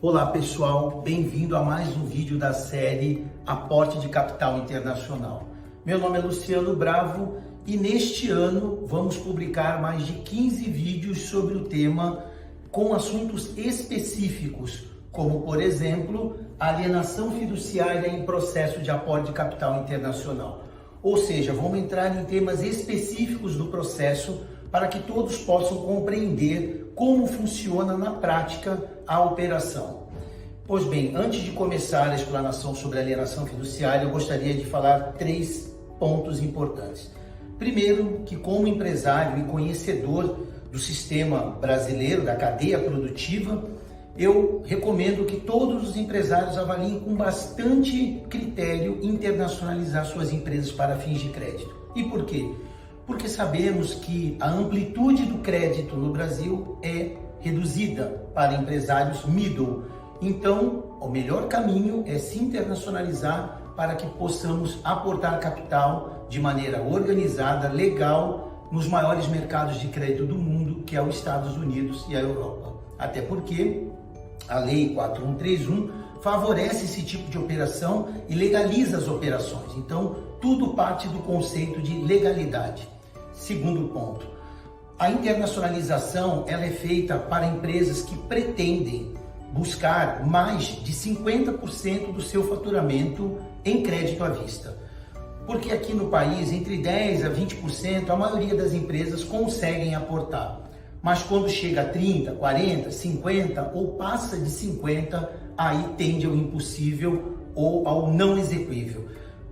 Olá pessoal, bem-vindo a mais um vídeo da série Aporte de Capital Internacional. Meu nome é Luciano Bravo e neste ano vamos publicar mais de 15 vídeos sobre o tema com assuntos específicos, como por exemplo, alienação fiduciária em processo de aporte de capital internacional. Ou seja, vamos entrar em temas específicos do processo para que todos possam compreender como funciona na prática a operação. Pois bem, antes de começar a explanação sobre alienação fiduciária, eu gostaria de falar 3 pontos importantes. Primeiro, que como empresário e conhecedor do sistema brasileiro, da cadeia produtiva, eu recomendo que todos os empresários avaliem com bastante critério internacionalizar suas empresas para fins de crédito. E por quê? Porque sabemos que a amplitude do crédito no Brasil é reduzida para empresários middle. Então, o melhor caminho é se internacionalizar para que possamos aportar capital de maneira organizada, legal, nos maiores mercados de crédito do mundo, que é os Estados Unidos e a Europa. Até porque a Lei 4131 favorece esse tipo de operação e legaliza as operações. Então, tudo parte do conceito de legalidade. Segundo ponto, a internacionalização ela é feita para empresas que pretendem buscar mais de 50% do seu faturamento em crédito à vista. Porque aqui no país, entre 10% a 20%, a maioria das empresas conseguem aportar. Mas quando chega a 30%, 40%, 50% ou passa de 50%, aí tende ao impossível ou ao não execuível.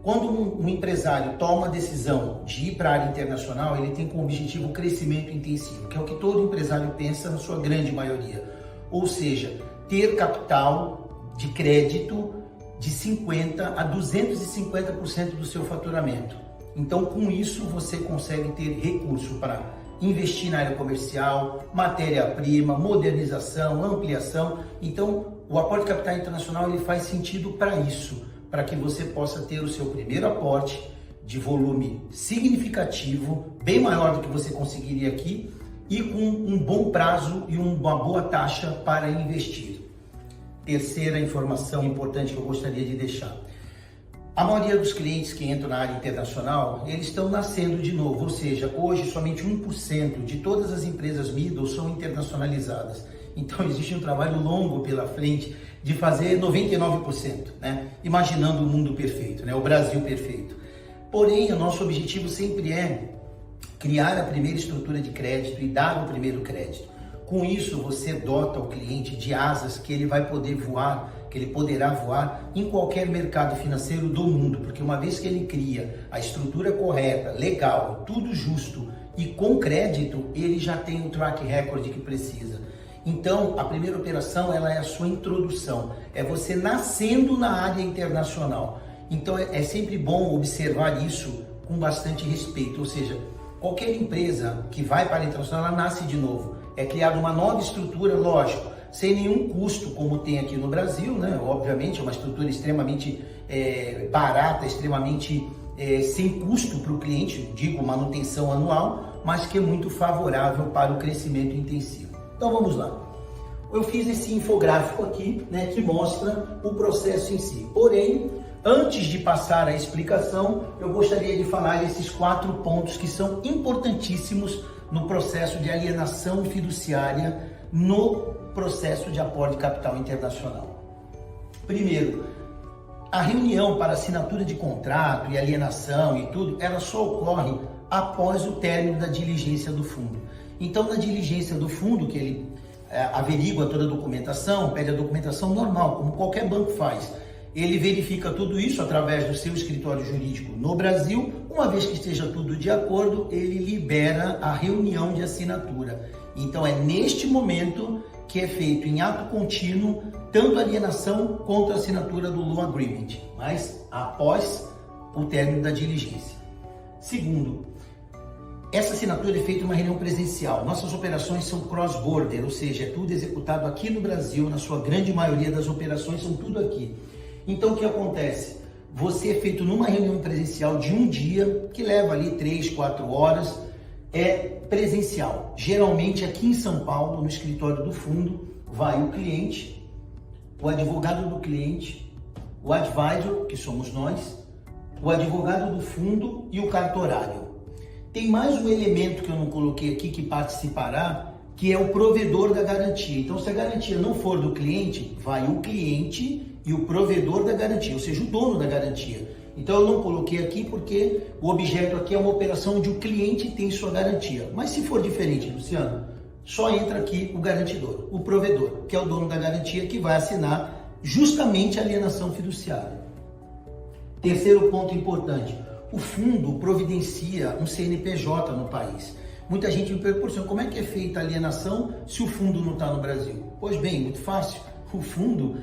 Quando um empresário toma a decisão de ir para a área internacional, ele tem como objetivo o crescimento intensivo, que é o que todo empresário pensa na sua grande maioria. Ou seja, ter capital de crédito de 50% a 250% do seu faturamento. Então, com isso, você consegue ter recurso para investir na área comercial, matéria-prima, modernização, ampliação. Então, o aporte de capital internacional ele faz sentido para isso, para que você possa ter o seu primeiro aporte de volume significativo, bem maior do que você conseguiria aqui, e com um bom prazo e uma boa taxa para investir. Terceira informação importante que eu gostaria de deixar. A maioria dos clientes que entram na área internacional, eles estão nascendo de novo, ou seja, hoje somente 1% de todas as empresas middle são internacionalizadas. Então existe um trabalho longo pela frente de fazer 99%, né? Imaginando o mundo perfeito, né? O Brasil perfeito. Porém, o nosso objetivo sempre é criar a primeira estrutura de crédito e dar o primeiro crédito. Com isso, você dota o cliente de asas que ele vai poder voar, que ele poderá voar em qualquer mercado financeiro do mundo, porque uma vez que ele cria a estrutura correta, legal, tudo justo e com crédito, ele já tem o track record que precisa. Então, a primeira operação ela é a sua introdução, é você nascendo na área internacional. Então, é sempre bom observar isso com bastante respeito, ou seja, qualquer empresa que vai para a internacional, ela nasce de novo. É criada uma nova estrutura, lógico, sem nenhum custo, como tem aqui no Brasil, né? Obviamente, é uma estrutura extremamente barata, extremamente sem custo para o cliente, digo manutenção anual, mas que é muito favorável para o crescimento intensivo. Então vamos lá. Eu fiz esse infográfico aqui, né, que mostra o processo em si. Porém, antes de passar a explicação, eu gostaria de falar esses 4 pontos que são importantíssimos no processo de alienação fiduciária no processo de aporte de capital internacional. Primeiro, a reunião para assinatura de contrato e alienação e tudo, ela só ocorre após o término da diligência do fundo. Então, na diligência do fundo, que ele averigua toda a documentação, pede a documentação normal, como qualquer banco faz. Ele verifica tudo isso através do seu escritório jurídico no Brasil. Uma vez que esteja tudo de acordo, ele libera a reunião de assinatura. Então, é neste momento que é feito em ato contínuo tanto a alienação quanto a assinatura do loan agreement, mas após o término da diligência. Segundo, essa assinatura é feita em uma reunião presencial. Nossas operações são cross-border, ou seja, é tudo executado aqui no Brasil, na sua grande maioria das operações são tudo aqui. Então, o que acontece? Você é feito numa reunião presencial de um dia, que leva ali 3, 4 horas, é presencial. Geralmente aqui em São Paulo, no escritório do fundo, vai o cliente, o advogado do cliente, o advisor, que somos nós, o advogado do fundo e o cartorário. Tem mais um elemento que eu não coloquei aqui que participará, que é o provedor da garantia. Então, se a garantia não for do cliente, vai o cliente e o provedor da garantia, ou seja, o dono da garantia. Então, eu não coloquei aqui porque o objeto aqui é uma operação onde o cliente tem sua garantia. Mas se for diferente, Luciano, só entra aqui o garantidor, o provedor, que é o dono da garantia, que vai assinar justamente a alienação fiduciária. Terceiro ponto importante, o fundo providencia um CNPJ no país. Muita gente me pergunta, como é que é feita a alienação se o fundo não está no Brasil? Pois bem, muito fácil. O fundo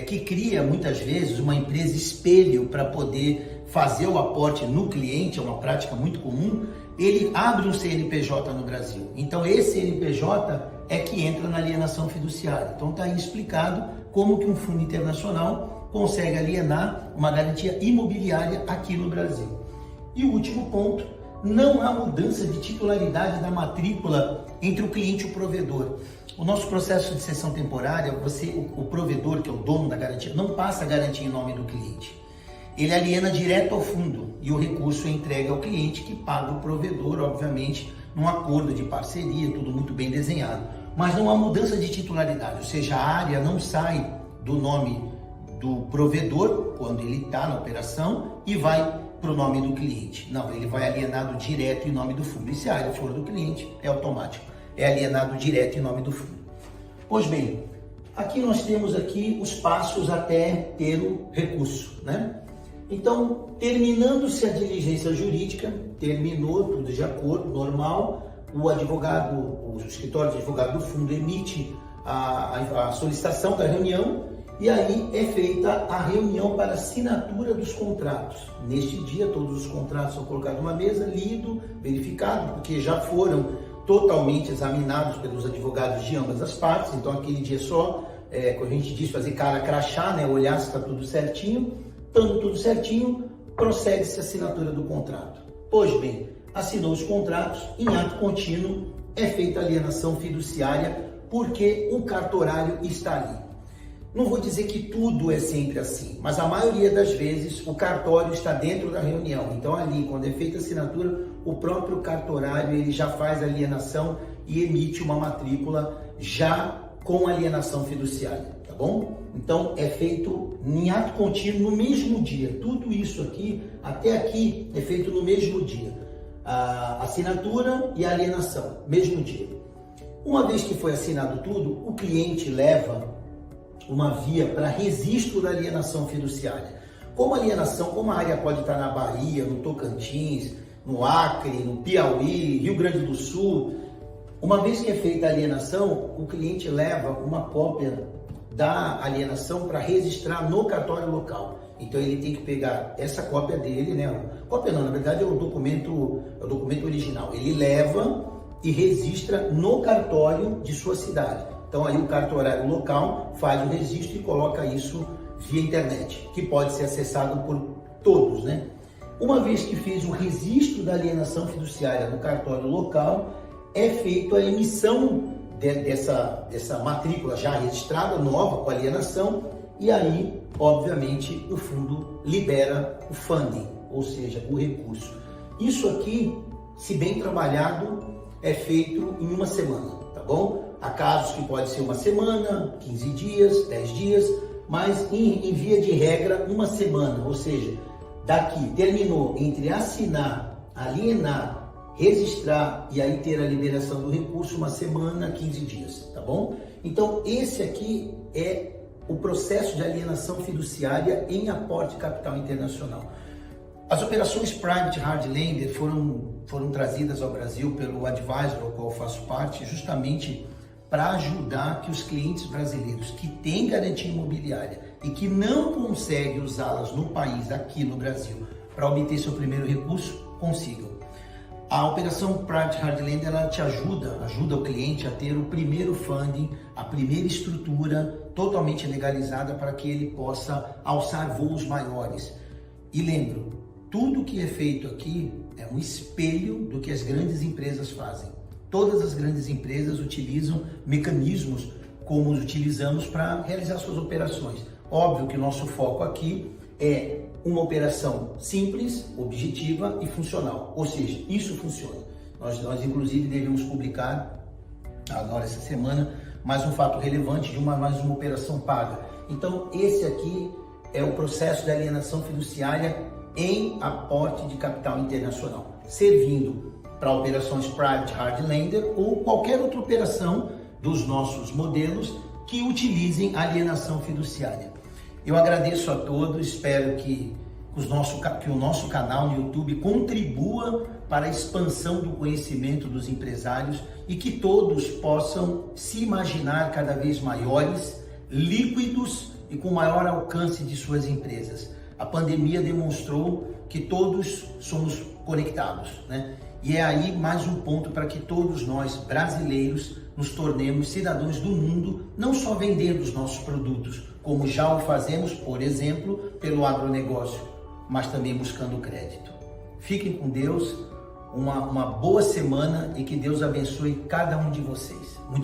que cria muitas vezes uma empresa espelho para poder fazer o aporte no cliente, é uma prática muito comum, ele abre um CNPJ no Brasil. Então esse CNPJ é que entra na alienação fiduciária. Então está aí explicado como que um fundo internacional consegue alienar uma garantia imobiliária aqui no Brasil. E o último ponto, não há mudança de titularidade da matrícula entre o cliente e o provedor. O nosso processo de cessão temporária, o provedor, que é o dono da garantia, não passa a garantia em nome do cliente. Ele aliena direto ao fundo e o recurso é entregue ao cliente, que paga o provedor, obviamente, num acordo de parceria, tudo muito bem desenhado. Mas não há mudança de titularidade, ou seja, a área não sai do nome do provedor, quando ele está na operação, e vai para o nome do cliente. Não, ele vai alienado direto em nome do fundo. E se a área for do cliente, é automático. É alienado direto em nome do fundo. Pois bem, aqui nós temos aqui os passos até ter o recurso, né? Então, terminando-se a diligência jurídica, terminou tudo de acordo, normal, o escritório de advogado do fundo emite a solicitação da reunião e aí é feita a reunião para assinatura dos contratos. Neste dia, todos os contratos são colocados numa mesa, lido, verificado, porque já foram totalmente examinados pelos advogados de ambas as partes. Então, aquele dia só, como a gente diz, fazer cara crachá, né? Olhar se está tudo certinho. Estando tudo certinho, procede-se a assinatura do contrato. Pois bem, assinou os contratos, em ato contínuo é feita a alienação fiduciária porque o cartorário está ali. Não vou dizer que tudo é sempre assim, mas a maioria das vezes o cartório está dentro da reunião. Então ali, quando é feita a assinatura, o próprio cartorário ele já faz a alienação e emite uma matrícula já com alienação fiduciária, tá bom? Então é feito em ato contínuo no mesmo dia. Tudo isso aqui, até aqui, é feito no mesmo dia. A assinatura e a alienação, mesmo dia. Uma vez que foi assinado tudo, o cliente leva uma via para registro da alienação fiduciária. Como a área pode estar na Bahia, no Tocantins, no Acre, no Piauí, Rio Grande do Sul, uma vez que é feita a alienação, o cliente leva uma cópia da alienação para registrar no cartório local. Então ele tem que pegar essa cópia dele, né? Cópia não, na verdade é o documento original. Ele leva e registra no cartório de sua cidade. Então aí o cartorário local faz o registro e coloca isso via internet, que pode ser acessado por todos, né? Uma vez que fez o registro da alienação fiduciária no cartório local, é feita a emissão dessa matrícula já registrada, nova, com alienação, e aí, obviamente, o fundo libera o funding, ou seja, o recurso. Isso aqui, se bem trabalhado, é feito em uma semana, tá bom? Há casos que pode ser uma semana, 15 dias, 10 dias, mas em via de regra, uma semana, ou seja, daqui terminou entre assinar, alienar, registrar e aí ter a liberação do recurso, uma semana, 15 dias, tá bom? Então, esse aqui é o processo de alienação fiduciária em aporte de capital internacional. As operações Private Hard Lender foram trazidas ao Brasil pelo advisor, ao qual faço parte, justamente para ajudar que os clientes brasileiros que têm garantia imobiliária e que não conseguem usá-las no país, aqui no Brasil, para obter seu primeiro recurso, consigam. A operação Private Hard Lender, ela te ajuda o cliente a ter o primeiro funding, a primeira estrutura totalmente legalizada para que ele possa alçar voos maiores. E lembro, tudo que é feito aqui é um espelho do que as grandes empresas fazem. Todas as grandes empresas utilizam mecanismos como os utilizamos para realizar suas operações. Óbvio que o nosso foco aqui é uma operação simples, objetiva e funcional, ou seja, isso funciona. Nós inclusive devemos publicar agora essa semana mais um fato relevante de mais uma operação paga. Então esse aqui é o processo de alienação fiduciária em aporte de capital internacional, servindo para operações Private Hard Lender ou qualquer outra operação dos nossos modelos que utilizem alienação fiduciária. Eu agradeço a todos, espero que o nosso canal no YouTube contribua para a expansão do conhecimento dos empresários e que todos possam se imaginar cada vez maiores, líquidos e com maior alcance de suas empresas. A pandemia demonstrou que todos somos conectados, né? E é aí mais um ponto para que todos nós, brasileiros, nos tornemos cidadãos do mundo, não só vendendo os nossos produtos, como já o fazemos, por exemplo, pelo agronegócio, mas também buscando crédito. Fiquem com Deus, uma boa semana e que Deus abençoe cada um de vocês. Muito